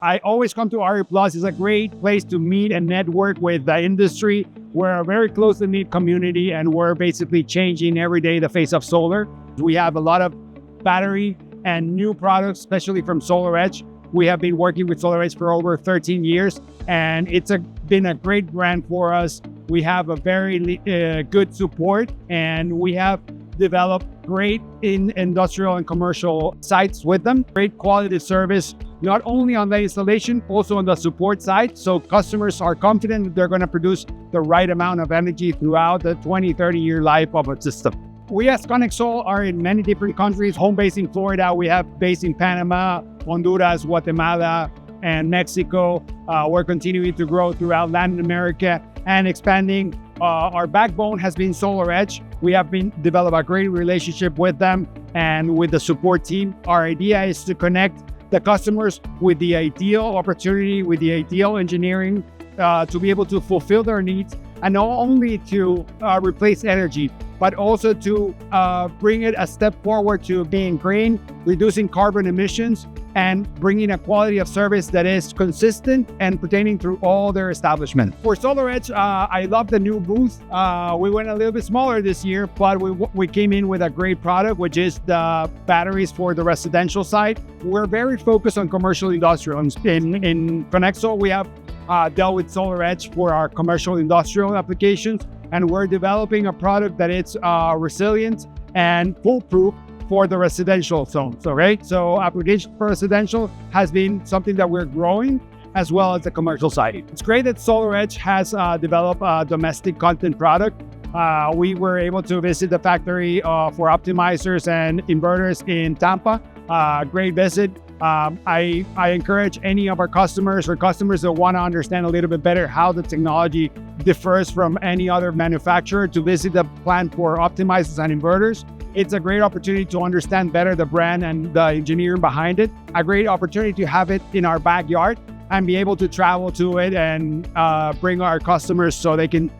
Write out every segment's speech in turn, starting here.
I always come to RE Plus. It's a great place to meet and network with the industry. We're a very close-knit community, and we're basically changing every day the face of solar. We have a lot of battery and new products, especially from SolarEdge. We have been working with SolarEdge for over 13 years, and it's been a great brand for us. We have a very good support, and we have developed great in industrial and commercial sites with them. Great quality service, not only on the installation, also on the support side. So customers are confident that they're going to produce the right amount of energy throughout the 20, 30-year life of a system. We as Conexsol are in many different countries. Home base in Florida, we have base in Panama, Honduras, Guatemala, and Mexico. We're continuing to grow throughout Latin America and expanding. Our backbone has been SolarEdge. We have developed a great relationship with them and with the support team. Our idea is to connect the customers with the ideal opportunity, with the ideal engineering to be able to fulfill their needs, and not only to replace energy, but also to bring it a step forward to being green, reducing carbon emissions, and bringing a quality of service that is consistent and pertaining through all their establishment. For SolarEdge, I love the new booth. We went a little bit smaller this year, but we came in with a great product, which is the batteries for the residential side. We're very focused on commercial industrial. In Conexsol, we have dealt with SolarEdge for our commercial industrial applications, and we're developing a product that is resilient and foolproof for the residential zones, okay? So application for residential has been something that we're growing, as well as the commercial side. It's great that SolarEdge has developed a domestic content product. We were able to visit the factory for optimizers and inverters in Tampa. Great visit. I encourage any of our customers or customers that want to understand a little bit better how the technology differs from any other manufacturer to visit the plant for optimizers and inverters. It's a great opportunity to understand better the brand and the engineering behind it. A great opportunity to have it in our backyard and be able to travel to it and bring our customers so they can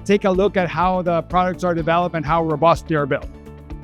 take a look at how the products are developed and how robust they're built.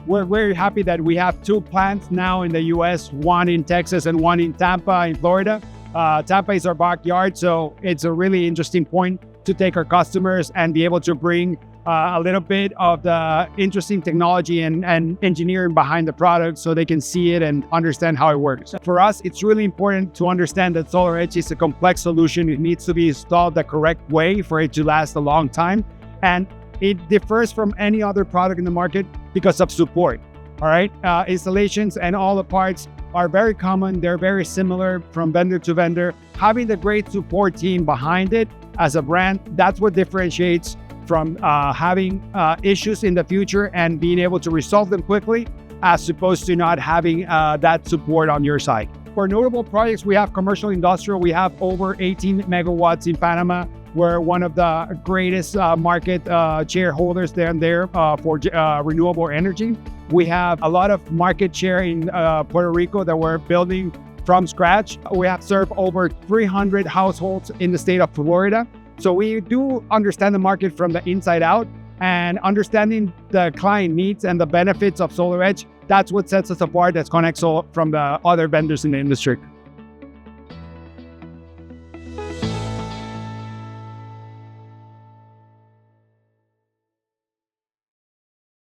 We're very happy that we have 2 plants now in the US, one in Texas and one in Tampa in Florida. Tampa is our backyard, so it's a really interesting point to take our customers and be able to bring a little bit of the interesting technology and engineering behind the product so they can see it and understand how it works. For us, it's really important to understand that SolarEdge is a complex solution. It needs to be installed the correct way for it to last a long time. And it differs from any other product in the market because of support, all right? Installations and all the parts are very common. They're very similar from vendor to vendor. Having the great support team behind it as a brand, that's what differentiates from having issues in the future and being able to resolve them quickly, as opposed to not having that support on your side. For notable projects, we have commercial industrial. We have over 18 megawatts in Panama. We're one of the greatest market shareholders there for renewable energy. We have a lot of market share in Puerto Rico that we're building from scratch. We have served over 300 households in the state of Florida. So we do understand the market from the inside out, and understanding the client needs and the benefits of SolarEdge. That's what sets us apart as Conexsol from the other vendors in the industry.